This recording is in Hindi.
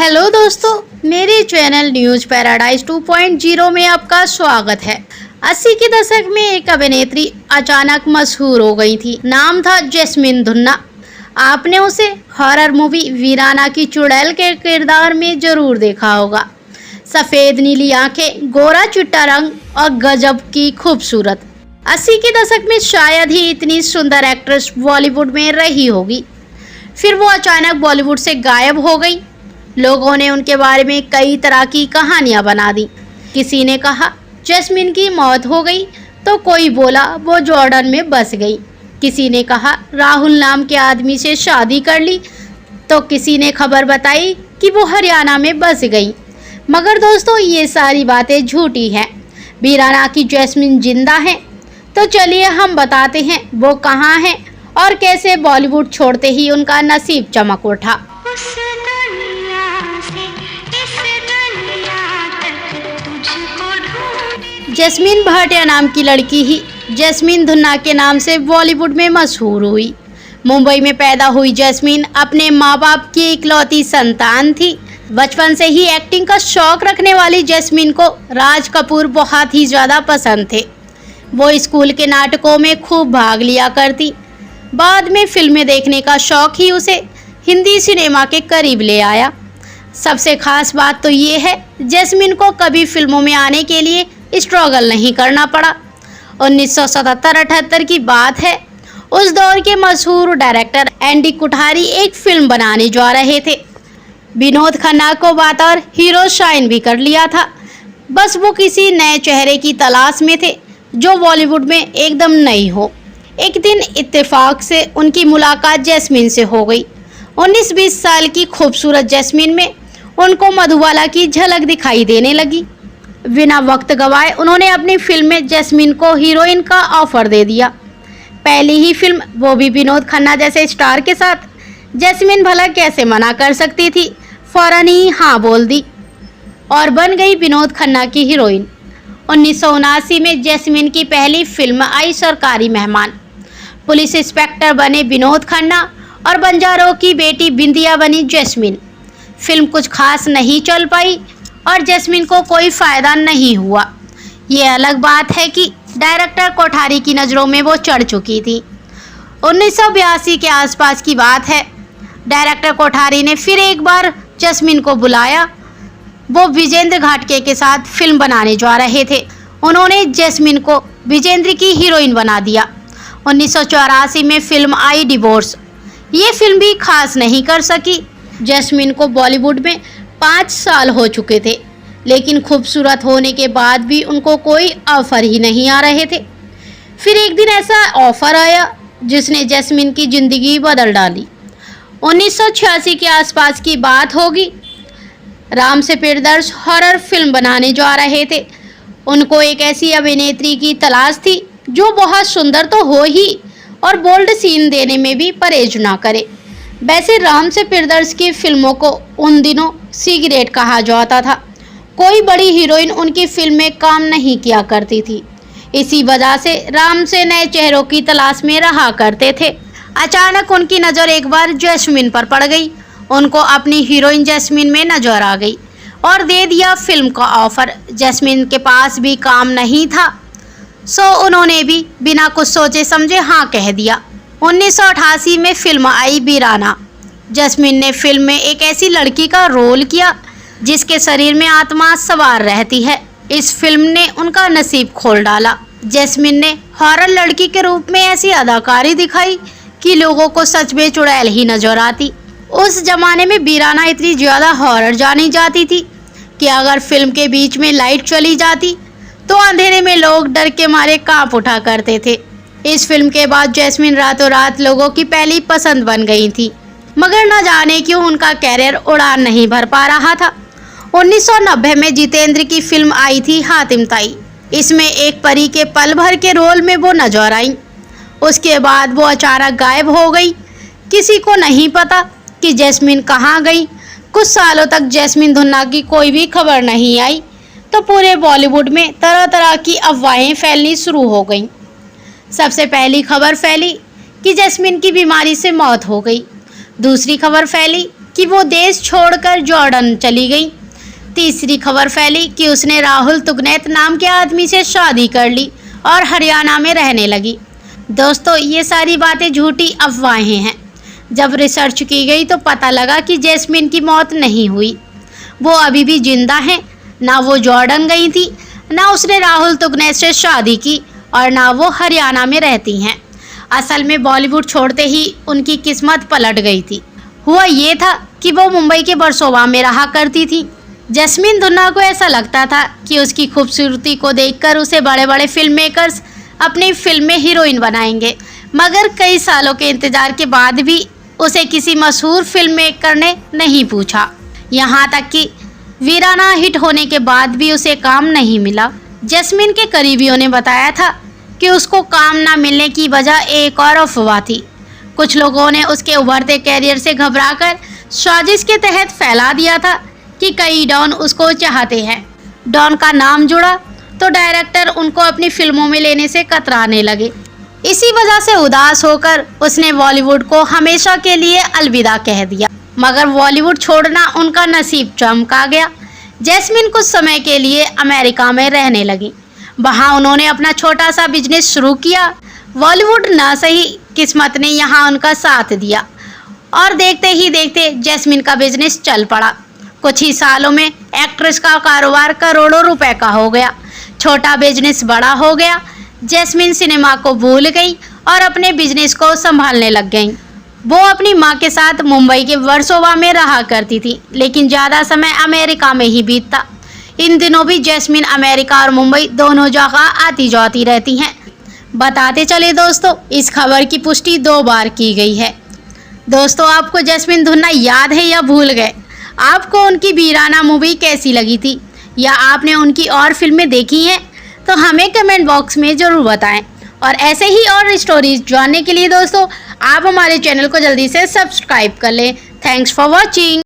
हेलो दोस्तों, मेरे चैनल न्यूज़ पैराडाइज 2.0 में आपका स्वागत है। 80 के दशक में एक अभिनेत्री अचानक मशहूर हो गई थी। नाम था जैस्मीन धुन्ना। आपने उसे हॉरर मूवी वीराना की चुड़ैल के किरदार में जरूर देखा होगा। सफ़ेद नीली आंखें, गोरा चिट्टा रंग और गजब की खूबसूरत। 80 के दशक में शायद ही इतनी सुंदर एक्ट्रेस बॉलीवुड में रही होगी। फिर वो अचानक बॉलीवुड से गायब हो गई। लोगों ने उनके बारे में कई तरह की कहानियां बना दी। किसी ने कहा जैस्मीन की मौत हो गई, तो कोई बोला वो जॉर्डन में बस गई। किसी ने कहा राहुल नाम के आदमी से शादी कर ली, तो किसी ने खबर बताई कि वो हरियाणा में बस गई। मगर दोस्तों, ये सारी बातें झूठी हैं। वीराना की जैस्मीन जिंदा है। तो चलिए हम बताते हैं वो कहाँ हैं और कैसे बॉलीवुड छोड़ते ही उनका नसीब चमक उठा। जैस्मीन भाटिया नाम की लड़की ही जैस्मीन धुन्ना के नाम से बॉलीवुड में मशहूर हुई। मुंबई में पैदा हुई जैस्मीन अपने माँ बाप की इकलौती संतान थी। बचपन से ही एक्टिंग का शौक रखने वाली जैस्मीन को राज कपूर बहुत ही ज़्यादा पसंद थे। वो स्कूल के नाटकों में खूब भाग लिया करती। बाद में फिल्में देखने का शौक ही उसे हिंदी सिनेमा के करीब ले आया। सबसे खास बात तो ये है, जैस्मीन को कभी फिल्मों में आने के लिए स्ट्रगल नहीं करना पड़ा। 1977-78 की बात है। उस दौर के मशहूर डायरेक्टर एंडी कुठारी एक फिल्म बनाने जा रहे थे। विनोद खन्ना को बतौर हीरो शाइन भी कर लिया था। बस वो किसी नए चेहरे की तलाश में थे जो बॉलीवुड में एकदम नई हो। एक दिन इत्तेफाक से उनकी मुलाकात जैस्मीन से हो गई। 19-20 साल की खूबसूरत जैस्मीन में उनको मधुबाला की झलक दिखाई देने लगी। बिना वक्त गवाए उन्होंने अपनी फिल्म में जैस्मीन को हीरोइन का ऑफर दे दिया। पहली ही फिल्म, वो भी विनोद खन्ना जैसे स्टार के साथ। जैस्मीन भला कैसे मना कर सकती थी, फौरन ही हाँ बोल दी और बन गई विनोद खन्ना की हीरोइन। 1979 में जैस्मीन की पहली फिल्म आई सरकारी मेहमान। पुलिस इंस्पेक्टर बने विनोद खन्ना और बंजारों की बेटी बिंदिया बनी जैस्मीन। फिल्म कुछ खास नहीं चल पाई और जैस्मीन को कोई फ़ायदा नहीं हुआ। ये अलग बात है कि डायरेक्टर कोठारी की नज़रों में वो चढ़ चुकी थी। 1982 के आसपास की बात है। डायरेक्टर कोठारी ने फिर एक बार जैस्मीन को बुलाया। वो विजेंद्र घाटगे के साथ फिल्म बनाने जा रहे थे। उन्होंने जैस्मीन को विजेंद्र की हीरोइन बना दिया। 1984 में फिल्म आई डिवोर्स। ये फिल्म भी खास नहीं कर सकी। जैस्मीन को बॉलीवुड में 5 साल हो चुके थे, लेकिन खूबसूरत होने के बाद भी उनको कोई ऑफर ही नहीं आ रहे थे। फिर एक दिन ऐसा ऑफर आया जिसने जैस्मीन की ज़िंदगी बदल डाली। 1986 के आसपास की बात होगी। राम से प्रियदर्श हॉरर फिल्म बनाने जा रहे थे। उनको एक ऐसी अभिनेत्री की तलाश थी जो बहुत सुंदर तो हो ही और बोल्ड सीन देने में भी परहेज ना करे। वैसे राम से प्रियदर्श की फिल्मों को उन दिनों सी ग्रेड कहा जाता था। कोई बड़ी हीरोइन उनकी फिल्म में काम नहीं किया करती थी। इसी वजह से राम से नए चेहरों की तलाश में रहा करते थे। अचानक उनकी नज़र एक बार जैस्मीन पर पड़ गई। उनको अपनी हीरोइन जैस्मीन में नजर आ गई और दे दिया फिल्म का ऑफर। जैस्मीन के पास भी काम नहीं था, सो उन्होंने भी बिना कुछ सोचे समझे हाँ कह दिया। 1988 में फिल्म आई वीराना। जैस्मीन ने फिल्म में एक ऐसी लड़की का रोल किया जिसके शरीर में आत्मा सवार रहती है। इस फिल्म ने उनका नसीब खोल डाला। जैस्मीन ने हॉरर लड़की के रूप में ऐसी अदाकारी दिखाई कि लोगों को सच में चुड़ैल ही नजर आती। उस जमाने में वीराना इतनी ज़्यादा हॉरर जानी जाती थी कि अगर फिल्म के बीच में लाइट चली जाती तो अंधेरे में लोग डर के मारे कांप उठा करते थे। इस फिल्म के बाद जैस्मीन रातों रात लोगों की पहली पसंद बन गई थी, मगर न जाने क्यों उनका कैरियर उड़ान नहीं भर पा रहा था। 1990 में जितेंद्र की फिल्म आई थी हातिम ताई। इसमें एक परी के पल भर के रोल में वो नजर आई। उसके बाद वो अचानक गायब हो गई। किसी को नहीं पता कि जैस्मीन कहाँ गई। कुछ सालों तक जैस्मीन धुन्ना की कोई भी खबर नहीं आई, तो पूरे बॉलीवुड में तरह तरह की अफवाहें फैलनी शुरू हो गईं। सबसे पहली खबर फैली कि जैस्मीन की बीमारी से मौत हो गई। दूसरी खबर फैली कि वो देश छोड़कर जॉर्डन चली गई। तीसरी खबर फैली कि उसने राहुल तुगनेत नाम के आदमी से शादी कर ली और हरियाणा में रहने लगी। दोस्तों, ये सारी बातें झूठी अफवाहें हैं। जब रिसर्च की गई तो पता लगा कि जैस्मिन की मौत नहीं हुई, वो अभी भी जिंदा हैं। ना वो जॉर्डन गई थी, ना उसने राहुल तुगनेत से शादी की और ना वो हरियाणा में रहती हैं। असल में बॉलीवुड छोड़ते ही उनकी किस्मत पलट गई थी। हुआ ये था कि वो मुंबई के वर्सोवा में रहा करती थी। जैस्मिन धुन्ना को ऐसा लगता था कि उसकी खूबसूरती को देखकर उसे बड़े बड़े फिल्म मेकर्स अपनी फिल्म में हीरोइन बनाएंगे, मगर कई सालों के इंतजार के बाद भी उसे किसी मशहूर फिल्म मेकर ने नहीं पूछा। यहाँ तक कि वीराना हिट होने के बाद भी उसे काम नहीं मिला। जैस्मिन के करीबियों ने बताया था कि उसको काम ना मिलने की वजह एक और अफवाह थी। कुछ लोगों ने उसके उभरते कैरियर से घबराकर साजिश के तहत फैला दिया था कि कई डॉन उसको चाहते हैं। डॉन का नाम जुड़ा तो डायरेक्टर उनको अपनी फिल्मों में लेने से कतराने लगे। इसी वजह से उदास होकर उसने बॉलीवुड को हमेशा के लिए अलविदा कह दिया। मगर बॉलीवुड छोड़ना उनका नसीब चमका गया। जैस्मिन कुछ समय के लिए अमेरिका में रहने लगी। वहाँ उन्होंने अपना छोटा सा बिजनेस शुरू किया। बॉलीवुड ना सही, किस्मत ने यहाँ उनका साथ दिया और देखते ही देखते जैस्मिन का बिजनेस चल पड़ा। कुछ ही सालों में एक्ट्रेस का कारोबार करोड़ों रुपए का हो गया। छोटा बिजनेस बड़ा हो गया। जैस्मिन सिनेमा को भूल गई और अपने बिजनेस को संभालने लग गई। वो अपनी माँ के साथ मुंबई के वर्सोवा में रहा करती थी, लेकिन ज़्यादा समय अमेरिका में ही बीतता। इन दिनों भी जैस्मिन अमेरिका और मुंबई दोनों जगह आती जाती रहती हैं। बताते चले दोस्तों, इस खबर की पुष्टि 2 बार की गई है। दोस्तों, आपको जैस्मिन धुन्ना याद है या भूल गए? आपको उनकी वीराना मूवी कैसी लगी थी या आपने उनकी और फिल्में देखी हैं? तो हमें कमेंट बॉक्स में ज़रूर बताएं। और ऐसे ही और स्टोरीज जानने के लिए दोस्तों आप हमारे चैनल को जल्दी से सब्सक्राइब कर लें। Thanks for watching.